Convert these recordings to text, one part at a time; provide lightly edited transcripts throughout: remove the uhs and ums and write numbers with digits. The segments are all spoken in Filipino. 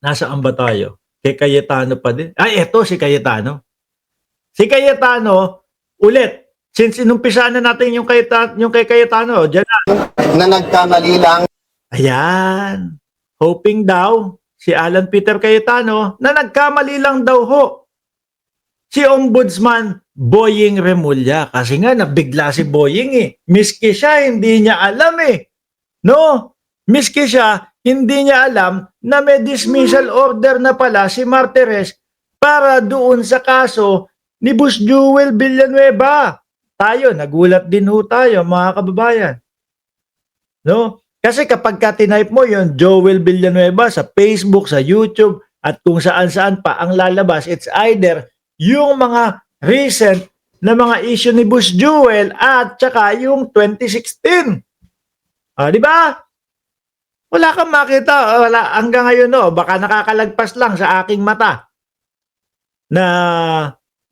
Nasaan ba tayo? Kay Cayetano pa din. Ay, eto si Cayetano. Si Cayetano, ulit, since inumpisahan na natin yung kay Cayetano, dyan na. Na nagkamali lang. Ayan. Hoping daw, si Alan Peter Cayetano, na nagkamali lang daw ho. Si Ombudsman Boying Remulla. Kasi nga, nabigla si Boying eh. Miski siya, hindi niya alam eh. No? Miski siya, hindi niya alam na may dismissal order na pala si Martires para doon sa kaso ni Boss Jewel Villanueva. Tayo, nagulat din ho tayo, mga kababayan. No? Kasi kapag ka-type mo yon Joel Villanueva sa Facebook, sa YouTube, at kung saan-saan pa ang lalabas, it's either yung mga recent na mga issue ni Boss Jewel at saka yung 2016. Di ba? Wala kang makita. Wala, hanggang ngayon, no, baka nakakalagpas lang sa aking mata na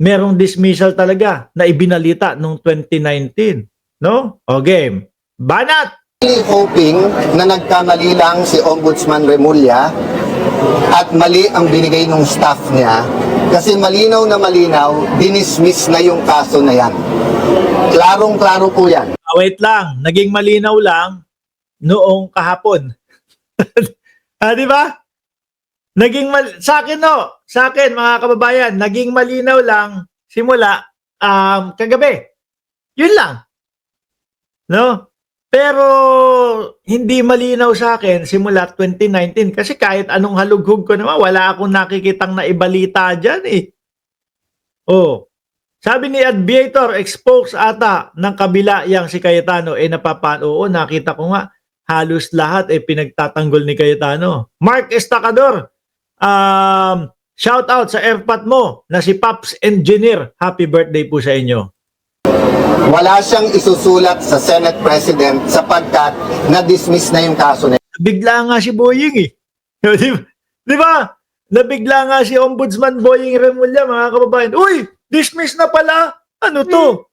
merong dismissal talaga na ibinalita noong 2019. No? O game. Banat! Hoping na nagkamali lang si Ombudsman Remulla at mali ang binigay ng staff niya kasi malinaw na malinaw, dinismiss na yung kaso na yan. Klarong-klaro po yan. Wait lang, naging malinaw lang noong kahapon. Di ba? Sa akin no, sa akin mga kababayan, naging malinaw lang simula kagabi. Yun lang. No? Pero hindi malinaw sa akin simula 2019 kasi kahit anong halughog ko naman, wala akong nakikitang naibalita dyan eh. Oh. Sabi ni Adviator, expose ata ng kabila yang si Cayetano oo, nakita ko nga halos lahat pinagtatanggol ni Cayetano. Mark Estacador, shout out sa airpot mo na si Pops Engineer. Happy birthday po sa inyo. Wala siyang isusulat sa Senate President sapagkat na-dismiss na yung kaso na. Bigla nga si Boying eh. Di ba? Nabigla nga si Ombudsman Boying Remulla, mga kababayan. Uy, dismiss na pala. Ano to?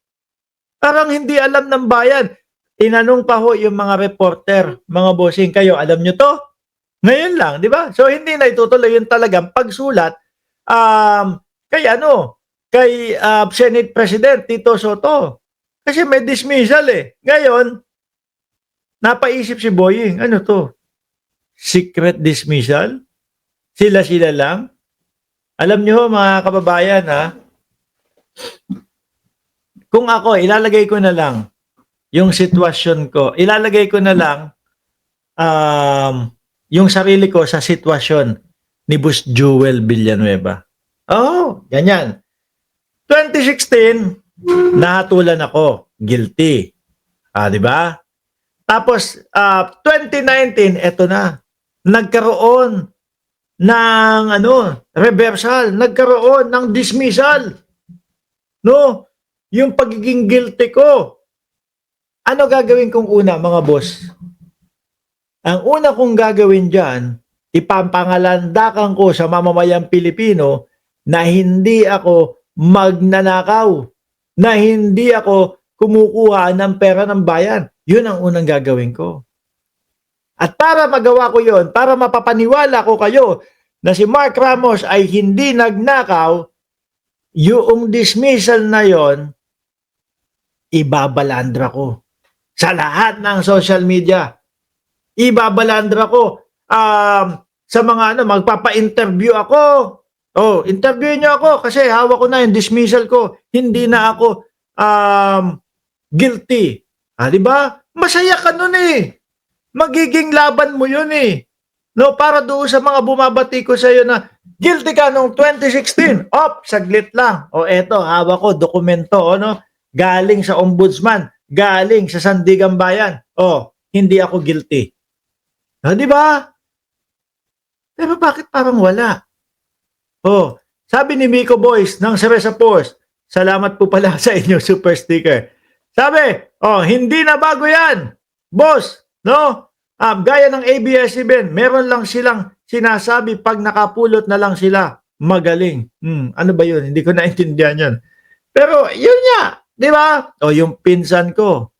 Parang hindi alam ng bayan. Tinanong pa ho yung mga reporter, mga bossing, kayo, alam nyo to? Ngayon lang, di ba? So, hindi na itutuloy yung talagang pagsulat kay Senate President Tito Soto. Kasi may dismissal eh. Ngayon, napaisip si Boying, ano to? Secret dismissal? Sila-sila lang? Alam nyo mga kababayan kung ako, ilalagay ko na lang yung sitwasyon ko. Ilalagay ko na lang yung sarili ko sa sitwasyon ni Boss Jewel Villanueva. Oh, ganyan. 2016, nahatulan ako. Guilty. Di ba? Tapos, 2019, eto na. Nagkaroon ng reversal. Nagkaroon ng dismissal. No? Yung pagiging guilty ko. Ano gagawin kong una, mga boss? Ang una kong gagawin dyan, ipampangalandakan ko sa mamamayang Pilipino na hindi ako magnanakaw, na hindi ako kumukuha ng pera ng bayan. Yun ang unang gagawin ko. At para magawa ko yun, para mapapaniwala ko kayo na si Mark Ramos ay hindi nagnakaw, yung dismissal na yon, ibabalandra ko sa lahat ng social media. Ibabalandra ko sa mga magpapa-interview ako. Oh, interviewin niyo ako kasi hawak ko na yung dismissal ko. Hindi na ako guilty. Di ba? Masaya ka nun eh. Magiging laban mo yun eh. No, para doon sa mga bumabati ko sa iyo na guilty ka nung 2016. Saglit lang. Eto, hawak ko dokumento, galing sa ombudsman, galing sa Sandigan Bayan. Hindi ako guilty. Di ba? Pero bakit parang wala? Sabi ni Miko Boys ng Cereza Post, salamat po pala sa inyo super sticker. Sabi, hindi na bago yan. Boss, no? Gaya ng ABS-CBN, meron lang silang sinasabi pag nakapulot na lang sila. Magaling. Ano ba yun? Hindi ko naintindihan yan. Pero yun nga, di ba? Yung pinsan ko,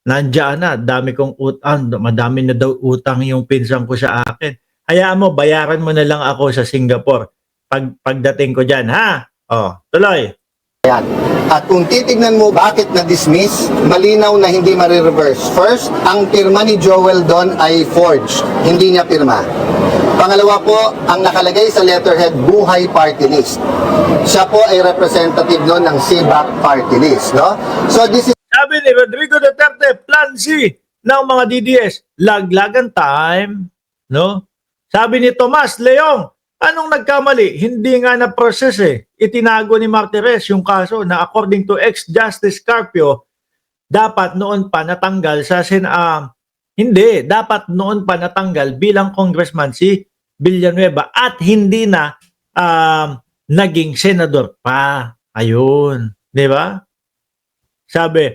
nandiyan na, dami kong utang, madami na daw utang yung pinsan ko sa akin. Hayaan mo, bayaran mo na lang ako sa Singapore pagdating ko dyan, ha? Oh, tuloy. yan. At kung titignan mo bakit na-dismiss, malinaw na hindi marireverse. First, ang pirma ni Joel doon ay forged. Hindi niya pirma. Pangalawa po, ang nakalagay sa letterhead, Buhay Party List. Siya po ay representative noon ng CBAC Party List. No? So this is Sabi ni Rodrigo Duterte, Plan C ng mga DDS, laglagan time, no? Sabi ni Tomas Leong, anong nagkamali? Hindi nga na-process eh. Itinago ni Martires yung kaso na according to ex-Justice Carpio, dapat noon pa natanggal sa hindi, dapat noon pa natanggal bilang congressman si Villanueva at hindi na naging senador pa. Ayun, di ba? Sabi,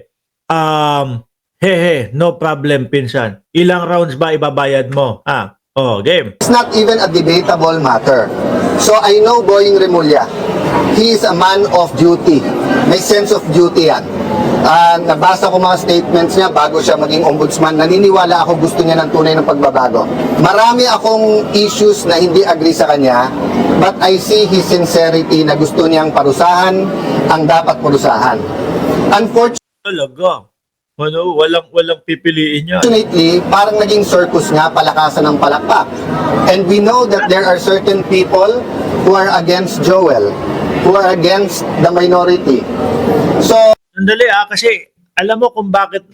no problem, pinsan. Ilang rounds ba ibabayad mo? Game. It's not even a debatable matter. So I know Boying Remulla. He is a man of duty. May sense of duty yan. Nabasa ko mga statements niya bago siya maging ombudsman. Naniniwala ako gusto niya ng tunay ng pagbabago. Marami akong issues na hindi agree sa kanya, but I see his sincerity na gusto niyang parusahan ang dapat parusahan. Talaga. Walang pipiliin niya. Unfortunately, parang naging circus nga, palakasan ng palakpak. And we know that there are certain people who are against Joel, who are against the minority. So, Sandali kasi alam mo kung bakit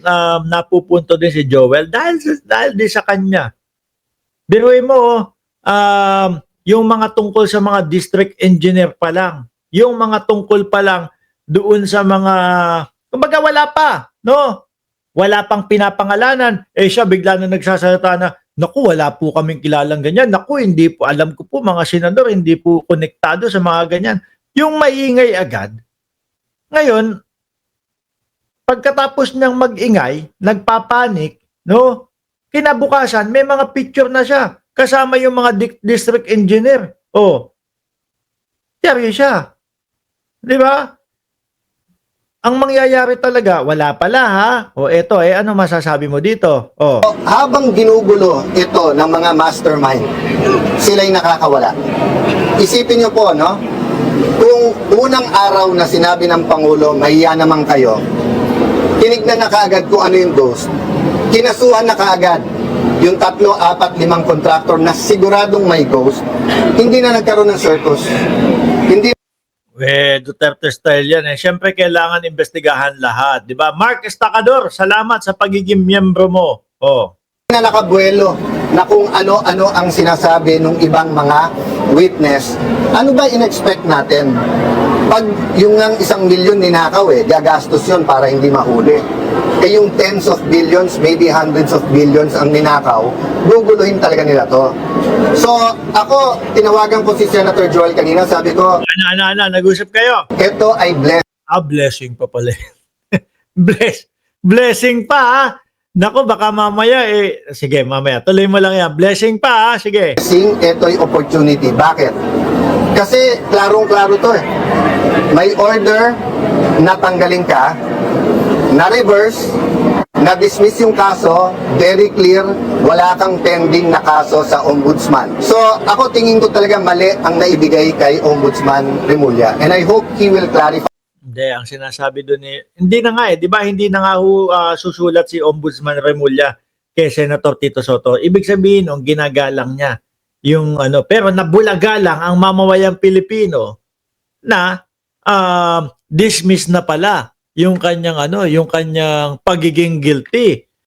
napupunto din si Joel? Dahil din sa kanya. Biruin mo, yung mga tungkol sa mga district engineer pa lang, yung mga tungkol pa lang doon sa mga, kumbaga wala pa, no? Wala pang pinapangalanan. Siya bigla na nagsasalita na, naku, wala po kaming kilalang ganyan. Naku, hindi po, alam ko po mga senador, hindi po konektado sa mga ganyan. Yung maingay agad. Ngayon, pagkatapos niyang mag-ingay, nagpapanik, no? Kinabukasan, may mga picture na siya. Kasama yung mga district engineer. Seryo siya. Di ba? Ang mangyayari talaga, wala pala ha. Eto, ano masasabi mo dito? habang ginugulo ito ng mga mastermind, sila'y nakakawala. Isipin niyo po, no? Kung unang araw na sinabi ng Pangulo, mahiya naman kayo, tinignan na kaagad kung ano yung ghost. Kinasuhan na kaagad yung 3, 4, 5 contractor na siguradong may ghost. Hindi na nagkaroon ng circus. Hindi Duterte style yan. Siyempre, kailangan investigahan lahat. Di ba? Mark Estacador, salamat sa pagiging miyembro mo. na nakabuelo na kung ano-ano ang sinasabi ng ibang mga witness. Ano ba in-expect natin? Pag yung ng 1 milyon ninakaw gagastos yun para hindi mahuli. Yung tens of billions, maybe hundreds of billions ang ninakaw, guguluhin talaga nila to. So, ako, tinawagan ko si Senator Joel kanina, sabi ko, nag-usap kayo? ito ay Blessing pa pala. Blessing pa ha? Naku, baka mamaya sige, mamaya. Tuloy mo lang yan. Blessing pa ha? Sige. blessing, ito ay opportunity. Bakit? Kasi klarong-klaro to May order na tanggalin ka, na-reverse, na-dismiss yung kaso, very clear, wala kang pending na kaso sa ombudsman. So, ako tingin ko talaga mali ang naibigay kay Ombudsman Remulla. And I hope he will clarify. Hindi, ang sinasabi doon hindi na nga di ba hindi na nga susulat si Ombudsman Remulla kay Senator Tito Soto. Ibig sabihin, ginagalang niya yung pero nabulaga lang ang mamamayang Pilipino na dismiss na pala yung kanyang yung kanyang pagiging guilty